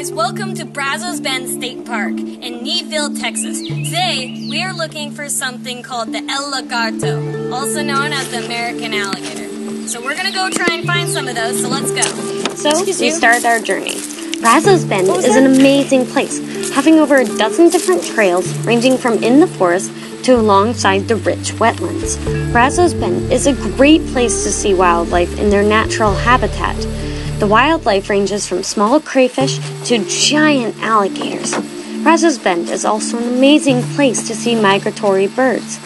guys, welcome to Brazos Bend State Park in Neeville, Texas. Today, we are looking for something called the alligator, also known as the American alligator. So we're gonna go try and find some of those, so let's go. So, we started our journey. Brazos Bend is an amazing place, having over a dozen different trails ranging from in the forest to alongside the rich wetlands. Brazos Bend is a great place to see wildlife in their natural habitat. The wildlife ranges from small crayfish to giant alligators. Brazos Bend is also an amazing place to see migratory birds.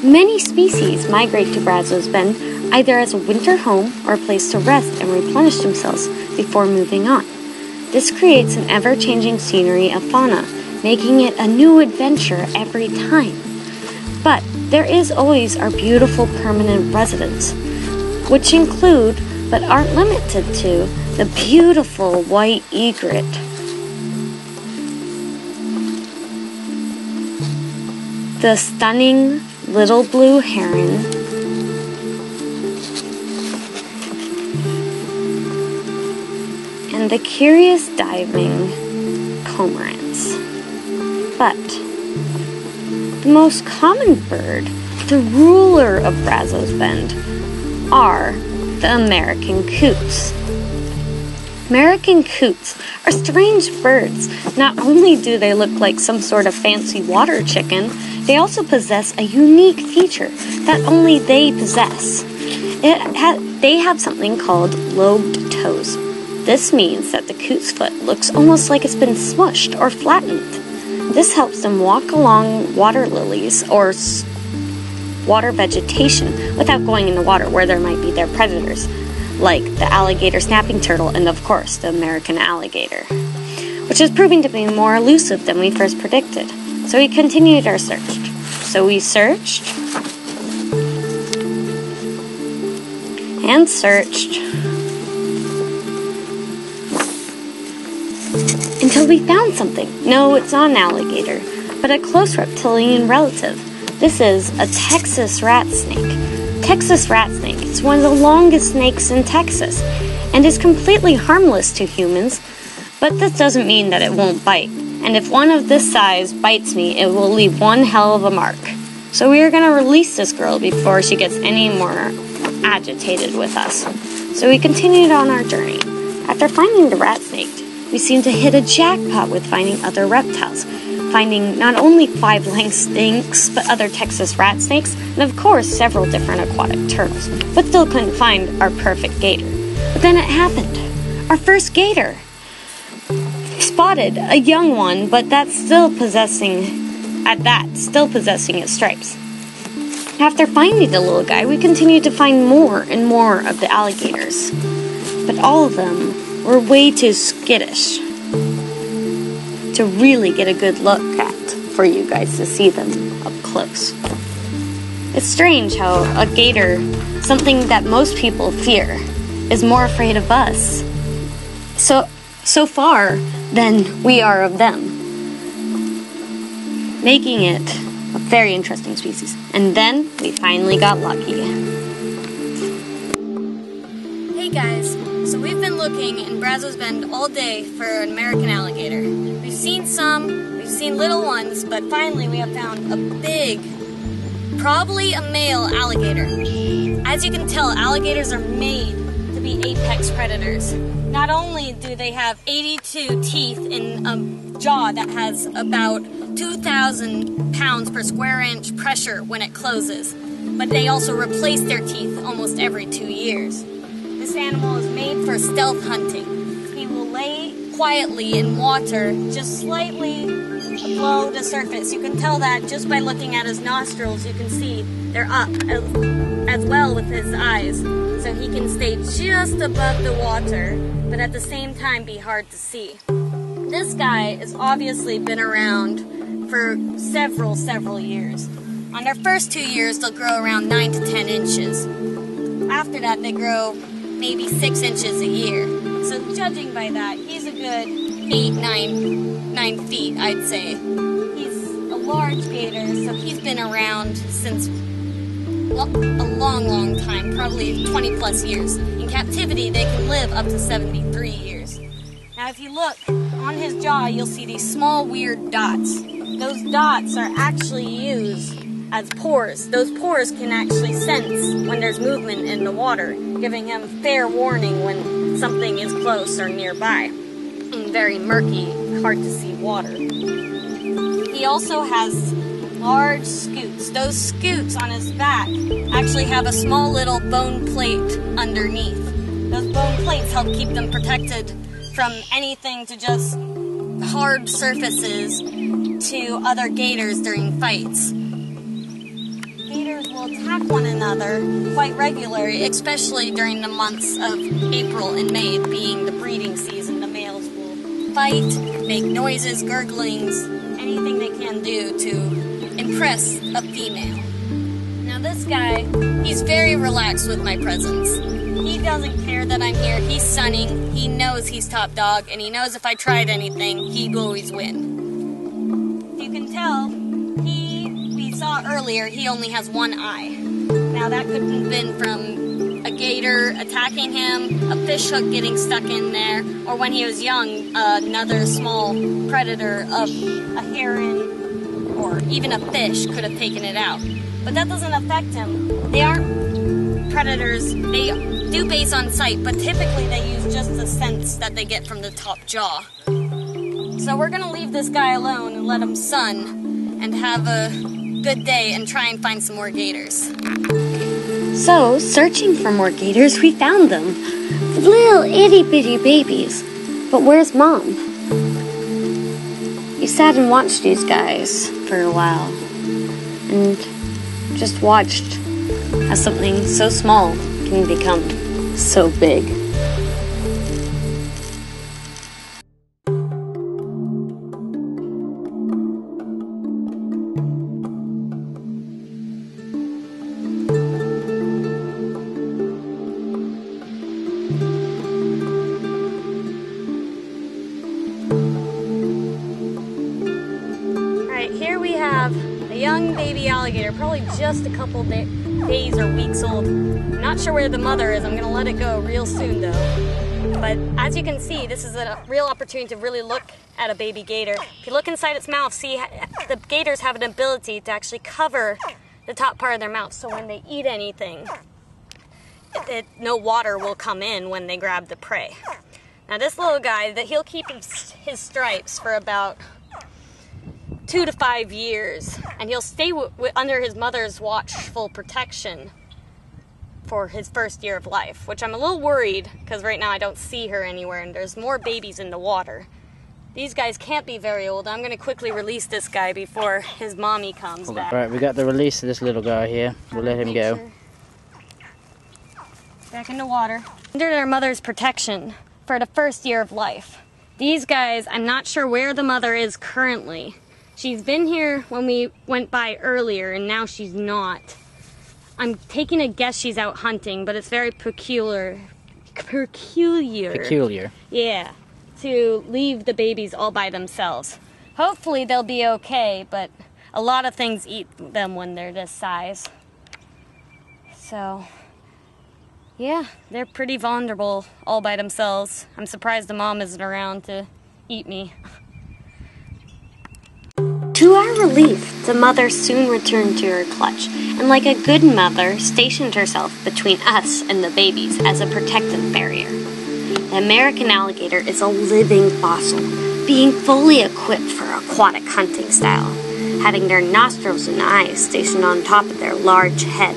Many species migrate to Brazos Bend either as a winter home or a place to rest and replenish themselves before moving on. This creates an ever-changing scenery of fauna, making it a new adventure every time. But there is always our beautiful permanent residents, which include, but aren't limited to, the beautiful white egret, the stunning little blue heron, and the curious diving cormorants. But the most common bird, the ruler of Brazos Bend, are the American coots. American coots are strange birds. Not only do they look like some sort of fancy water chicken, they also possess a unique feature that only they possess. They have something called lobed toes. This means that the coot's foot looks almost like it's been smushed or flattened. This helps them walk along water lilies or water vegetation without going in the water where there might be their predators, like the alligator snapping turtle and, of course, the American alligator, which is proving to be more elusive than we first predicted. So we continued our search. So we searched and searched until we found something. No, it's not an alligator, but a close reptilian relative. This is a Texas rat snake. Texas rat snake is one of the longest snakes in Texas and is completely harmless to humans, but this doesn't mean that it won't bite. And if one of this size bites me, it will leave one hell of a mark. So we are going to release this girl before she gets any more agitated with us. So we continued on our journey. After finding the rat snake, we seemed to hit a jackpot with finding other reptiles, finding not only 5-length snakes, but other Texas rat snakes, and of course several different aquatic turtles, but still couldn't find our perfect gator. But then it happened. Our first gator. Spotted a young one, but that's still possessing its stripes. After finding the little guy, we continued to find more and more of the alligators, but all of them were way too skittish to really get a good look at for you guys to see them up close. It's strange how a gator, something that most people fear, is more afraid of us so far than we are of them, making it a very interesting species. And then we finally got lucky. Hey guys, so we've been looking in Brazos Bend all day for an American alligator. We've seen some, we've seen little ones, but finally we have found a big, probably a male alligator. As you can tell, alligators are made to be apex predators. Not only do they have 82 teeth in a jaw that has about 2,000 pounds per square inch pressure when it closes, but they also replace their teeth almost every 2 years. This animal is made for stealth hunting. He will lay quietly in water just slightly below the surface. You can tell that just by looking at his nostrils. You can see they're up as well with his eyes. So he can stay just above the water, but at the same time be hard to see. This guy has obviously been around for several years. On their first 2 years, they'll grow around 9 to 10 inches. After that, they grow maybe 6 inches a year. So judging by that, he's a good 9 feet, I'd say. He's a large gator, so he's been around since a long time, probably 20 plus years. In captivity, they can live up to 73 years. Now if you look on his jaw, you'll see these small weird dots. Those dots are actually used as pores. Those pores can actually sense when there's movement in the water, giving him fair warning when something is close or nearby. In very murky, hard to see water. He also has large scutes. Those scutes on his back actually have a small little bone plate underneath. Those bone plates help keep them protected from anything to just hard surfaces to other gators during fights. Gators will attack one another quite regularly, especially during the months of April and May, being the breeding season. The males will fight, make noises, gurglings, anything they can do to impress a female. Now this guy, he's very relaxed with my presence. He doesn't care that I'm here. He's sunning. He knows he's top dog, and he knows if I tried anything, he'd always win. If you can tell, we saw earlier, he only has one eye. Now that could have been from a gator attacking him, a fish hook getting stuck in there, or when he was young, another small predator of a heron or even a fish could have taken it out. But that doesn't affect him. They aren't predators. They do base on sight, but typically they use just the sense that they get from the top jaw. So we're gonna leave this guy alone and let him sun and have a good day and try and find some more gators. So, searching for more gators, we found them. Little itty-bitty babies. But where's Mom? We sat and watched these guys for a while. And just watched how something so small can become so big. Here we have a young baby alligator, probably just a couple days or weeks old. I'm not sure where the mother is. I'm gonna let it go real soon though. But as you can see, this is a real opportunity to really look at a baby gator. If you look inside its mouth, see the gators have an ability to actually cover the top part of their mouth, so when they eat anything, no water will come in when they grab the prey. Now this little guy, he'll keep his stripes for about 2 to 5 years, and he'll stay under his mother's watchful protection for his first year of life, which I'm a little worried because right now I don't see her anywhere and there's more babies in the water. These guys can't be very old. I'm going to quickly release this guy before his mommy comes back. Right, we got the release of this little guy here. We'll let him go. Back in the water. Under their mother's protection for the first year of life. These guys, I'm not sure where the mother is currently. She's been here when we went by earlier, and now she's not. I'm taking a guess she's out hunting, but it's very peculiar. Yeah, to leave the babies all by themselves. Hopefully they'll be okay, but a lot of things eat them when they're this size. So, yeah, they're pretty vulnerable all by themselves. I'm surprised the mom isn't around to eat me. To our relief, the mother soon returned to her clutch, and like a good mother, stationed herself between us and the babies as a protective barrier. The American alligator is a living fossil, being fully equipped for aquatic hunting style, having their nostrils and eyes stationed on top of their large head,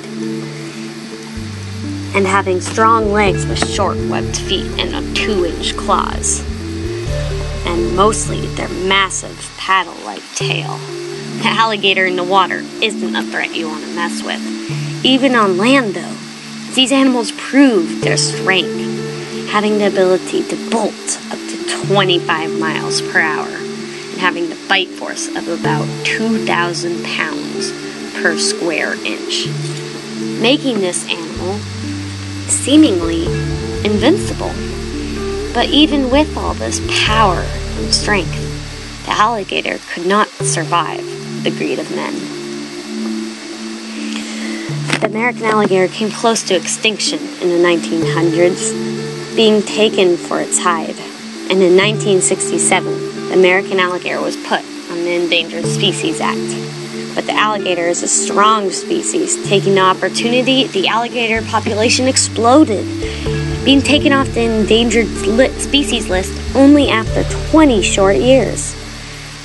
and having strong legs with short webbed feet and 2-inch claws. And mostly their massive paddle-like tail. The alligator in the water isn't a threat you want to mess with. Even on land, though, these animals prove their strength, having the ability to bolt up to 25 miles per hour, and having the bite force of about 2,000 pounds per square inch, making this animal seemingly invincible. But even with all this power and strength, the alligator could not survive the greed of men. The American alligator came close to extinction in the 1900s, being taken for its hide. and in 1967, the American alligator was put on the Endangered Species Act. But the alligator is a strong species. Taking the opportunity, the alligator population exploded, being taken off the endangered species list only after 20 short years.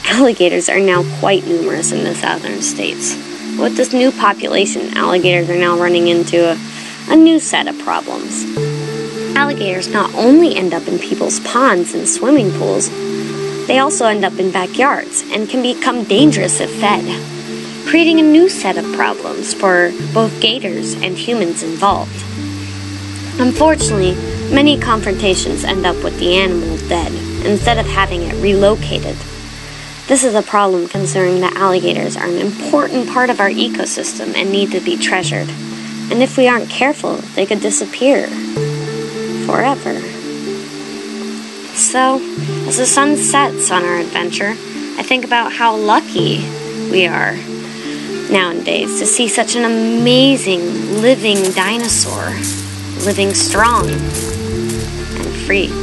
Alligators are now quite numerous in the southern states. With this new population, alligators are now running into a new set of problems. Alligators not only end up in people's ponds and swimming pools, they also end up in backyards and can become dangerous if fed, creating a new set of problems for both gators and humans involved. Unfortunately, many confrontations end up with the animal dead instead of having it relocated. This is a problem considering that alligators are an important part of our ecosystem and need to be treasured. And if we aren't careful, they could disappear forever. So, as the sun sets on our adventure, I think about how lucky we are nowadays to see such an amazing living dinosaur, living strong and free.